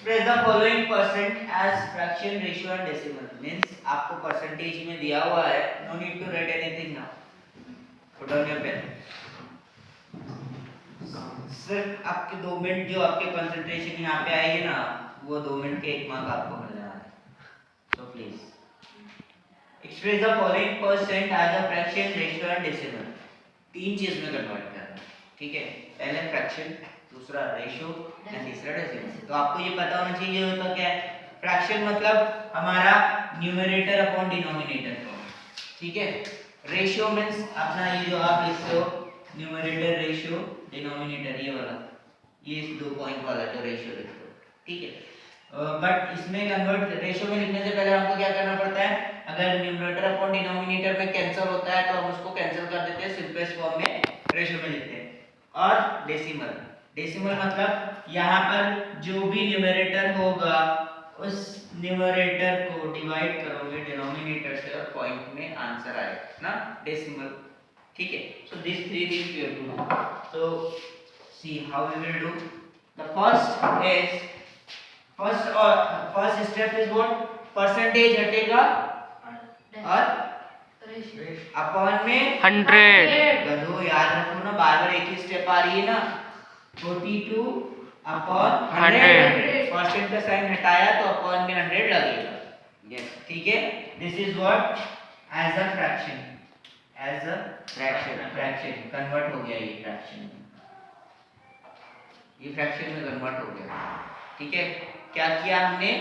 Express the following percent as fraction, ratio and decimal. Means आपको percentage में दिया हुआ है. No need to write anything now. Put down your pen. सिर्फ आपके 2 मिनट जो आपके कंसंट्रेशन यहाँ पे आएगी ना, वो 2 मिनट के 1 मार्क आपको मिल जाना है. So please express the following percent as a fraction, ratio and decimal. 3 चीज में कन्वर्ट करना है. ठीक है, पहले फ्रैक्शन, दूसरा रेशियो एंड तीसरा डेसिमल. तो आपको ये पता होना चाहिए होता क्या है. फ्रैक्शन मतलब हमारा न्यूमरेटर अपॉन डिनोमिनेटर को. ठीक है, रेशियो मींस अपना ये जो आप लिखते हो न्यूमरेटर रेशियो डिनोमिनेटर, ये वाला, ये 2 पॉइंट वाला जो रेशियो लिखते हो. ठीक है, बट इसमें कन्वर्ट रेशियो में लिखने से पहले हमको क्या करना पड़ता है. अगर न्यूमरेटर अपॉन डिनोमिनेटर में कैंसिल होता है तो हम उसको कैंसिल कर देते हैं, सिंपलेस्ट फॉर्म में रेशियो में लिखते हैं. और डेसिमल, डेसिमल मतलब यहाँ पर जो भी न्यूमरेटर होगा उस न्यूमरेटर को डिवाइड करोगे डिनोमिनेटर से और पॉइंट में आंसर आएगा ना, डेसिमल. ठीक है, so this 3 things we have to do. So see how we will do. The first step is what. Percentage हटेगा और अपॉन में 100. गधो याद रखो ना, बार बार एक ही स्टेप आ रही है ना. 42 अपॉन 100. परसेंट का साइन हटाया तो अपॉन में 100 लगेगा. यस, ठीक है. This is what as a fraction, as a fraction convert हो गया. ये फ्रैक्शन, ये फ्रैक्शन में कन्वर्ट हो गया. ठीक है, क्या किया हमने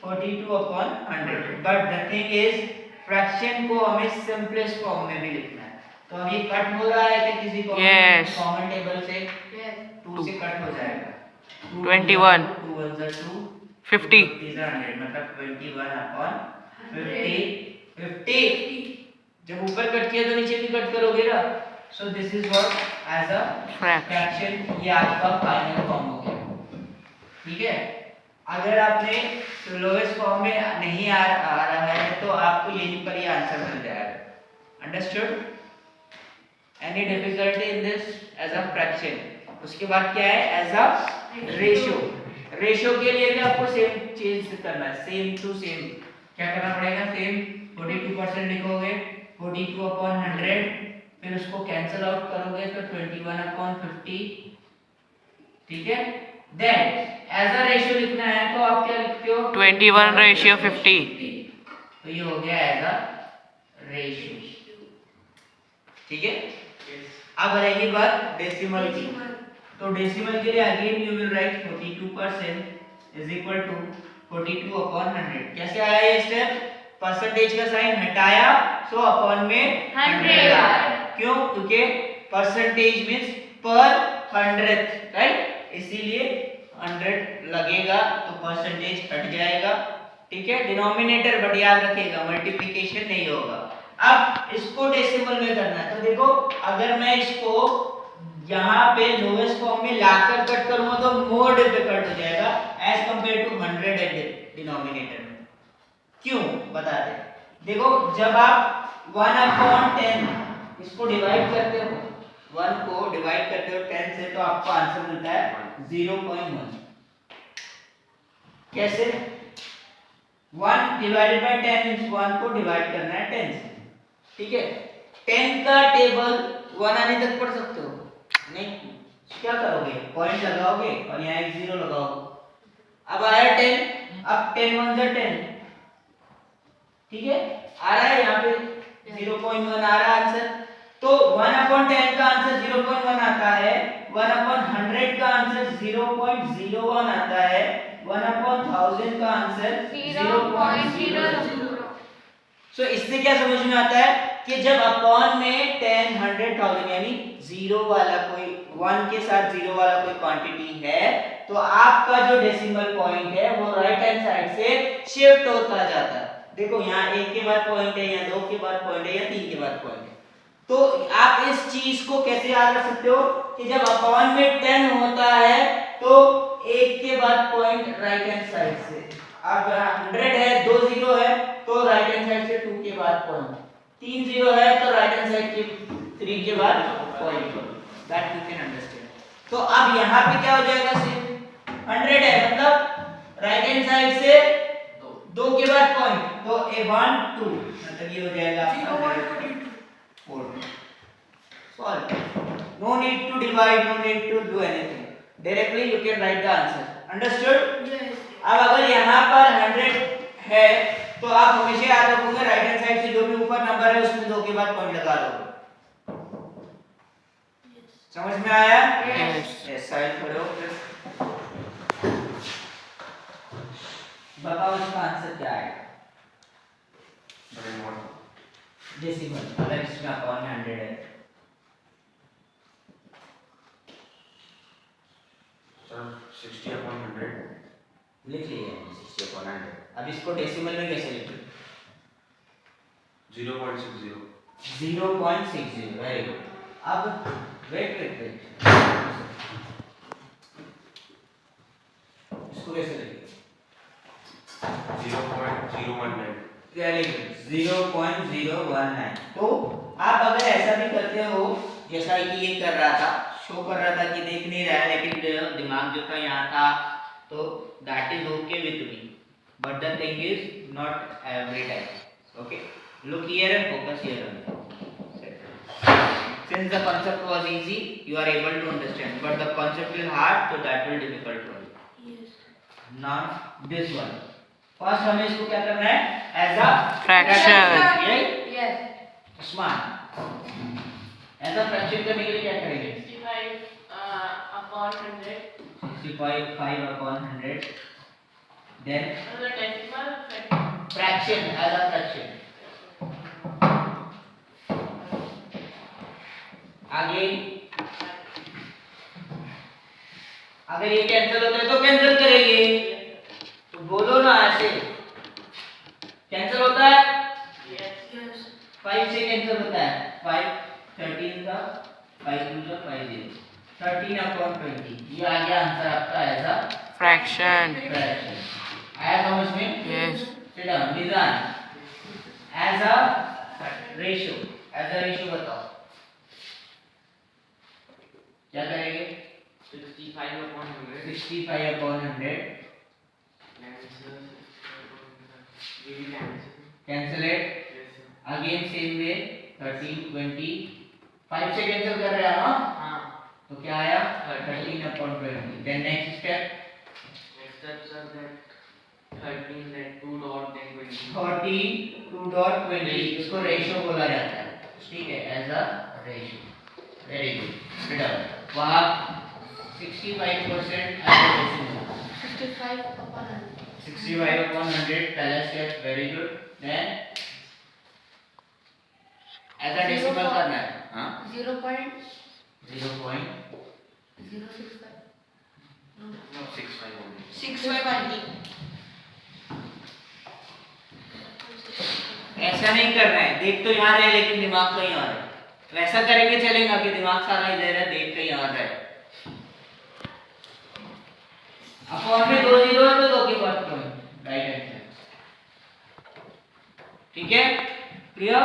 42 upon 100. But the thing is fraction को हमें सिंपलेस्ट फॉर्म में भी लिखना है. तो अब ये कट हो रहा है कि किसी कॉमन टेबल से 2 से कट हो जाएगा. 21 2 1 2 50 100 मतलब 21 अपॉन 50. जब ऊपर कट किया तो नीचे भी कट करोगे ना. So this is what as a fraction. ये आपका फाइनल फॉर्म हो गया. ठीक है, अगर आपने लोएस्ट फॉर्म में नहीं आ रहा है तो आपको यहीं पर ही आंसर मिल जाएगा. Understood? Any difficulty in this as a fraction. उसके बाद क्या है एज अ रेशियो. रेशियो के लिए भी आपको सेम चीज करना है, सेम टू सेम. क्या करना पड़ेगा, सेम 42% लिखोगे 42 अपॉन 100, फिर उसको कैंसिल आउट करोगे तो 21 अपॉन 50. ठीक है, देन एज अ रेशियो लिखना है तो आप क्या लिखते हो 21:50. तो ये हो गया एज अ रेशियो. ठीक है, अब रहेगी बात डेसिमल की. तो डेसिमल के लिए again you will write 42% is equal to 42 upon 100. कैसे आया ये स्टेप. परसेंटेज का साइन हटाया सो अपॉन में 100. क्यों, क्योंकि परसेंटेज मींस पर 100th, राइट. इसीलिए 100 लगेगा तो परसेंटेज हट जाएगा. ठीक है, डिनोमिनेटर बट याद रखिएगा मल्टीप्लिकेशन नहीं होगा. अब इसको डेसिमल में करना है. तो देखो अगर मैं इसको यहाँ पे लोएस्ट फॉर्म में लाकर कट करूंगा तो मोर डिफिकल्ट हो जाएगा as compare to 100 at denominator में. क्यों बता दे. देखो जब आप 1/10 इसको डिवाइड करते हो, 1 को डिवाइड करते हो 10 से तो आपको आंसर मिलता है 0.1. कैसे, 1 डिवाइडेड बाय 10 मींस 1 को डिवाइड करना है 10 से. ठीक है, 10 का टेबल 1 आने तक पढ़ सकते हो नहीं. क्या करोगे, पॉइंट लगाओगे और यहाँ एक 0 लगाओगे. अब आया 10, अब 10 1 जा 10. ठीक है, आ रहा है यहाँ पे 0.1 आ रहा है आंसर. तो 1/10 का आंसर 0.1 आता है. 1/100 का आंसर 0.01 आता है. 1/1000 का आंसर 0.00. सो इससे क्या समझ में आता है कि जब अपॉन में 10 100,000 यानी 0 वाला कोई 1 के साथ 0 वाला कोई क्वांटिटी है तो आपका जो डेसिमल पॉइंट है वो राइट हैंड साइड से शिफ्ट होता जाता है. देखो यहाँ 1 के बाद पॉइंट है, यहाँ 2 के बाद पॉइंट है, या 3 के बाद पॉइंट है. तो आप इस चीज को कैसे याद रख सकते हो कि जब अपॉन में 10 होता है तो 1 के बाद पॉइंट राइट हैंड साइड से. अब 100 है, 2 0 है तो राइट हैंड साइड से 2 के बाद पॉइंट. 3 0 है तो राइट हैंड साइड के 3 के बाद point. That you can understand. तो अब यहाँ पे क्या हो जाएगा, सिर्फ 100 है 2 मतलब ये हो जाएगा आपका 0.42 solve. No need to divide, no need to do anything. Directly you can write the answer. Understood? Yes. अब अगर यहाँ पर 100 है तो आप हमेशा याद रखोगे राइट हैंड साइड से जो भी ऊपर नंबर है उसमें 2 के बाद पॉइंट लगा दो। समझ में आया? Yes. यस साइड करो फिर बताओ इसका आंसर क्या आएगा? डेसिमल अगर इसमें अपॉन में 100 है सर 60/100 लिख लिए 60/100। अब इसको डेसिमल में कैसे लिखें? 0.60 0.60 वेरी गुड। अब वेट इसको कैसे लिखें? 0.019 वेरी गुड 0.019। तो आप अगर ऐसा भी करते हो जैसा कि ये कर रहा था, शो कर रहा था कि देख नहीं रहा है लेकिन दिमाग जो था यहाँ था, तो that is okay with me, but the thing is not every time. Okay, look here and focus here only. Since the concept was easy, you are able to understand, but the concept is hard, so that will difficult for you. Yes. Now this one, first हमें इसको क्या करना है? As a Fraction. ये Yes. Smart ऐसा fraction करने के लिए क्या करेंगे? 65/100. 65/100 then The decimal fraction. fraction as a fraction। आगे अगर ये कैंसिल होता है तो कैंसिल करेंगे, तो बोलो ना ऐसे कैंसिल होता है। Yes. 5 से कैंसिल होता है 5 13 का 5 2 जा 5 0 13/20। ये आ गया आंसर आपका एज अ Fraction. फ्रैक्शन। आया समझ में? Yes. सिट डाउन निदान एज अ रेशियो बताओ क्या करेंगे? 65/100. 65/100 cancel it again same way 13 20 5 से कैंसिल कर रहे हैं ना, हाँ. तो क्या आया 13/20। Then next step Next steps are that 13 then 2 dot then 20. 32.20 इसको रेशियो बोला जाता है, ठीक है, as a ratio. Very good बेटा, वहां 65% एज अ डेसिमल 65/100. 65/100 पहला स्टेप। Very good. Then as a decimal करना है। हां 0.065. 0.065 No. 65 only 6/20. ऐसा नहीं करना है, देख तो यहाँ रहे लेकिन दिमाग कहीं और है। वैसा करेंगे चलेगा कि दिमाग सारा इधर है, देख कहीं और है। अपॉन में 2 0 है तो 2 के बाद पॉइंट राइट हैंड साइड, ठीक है, क्लियर?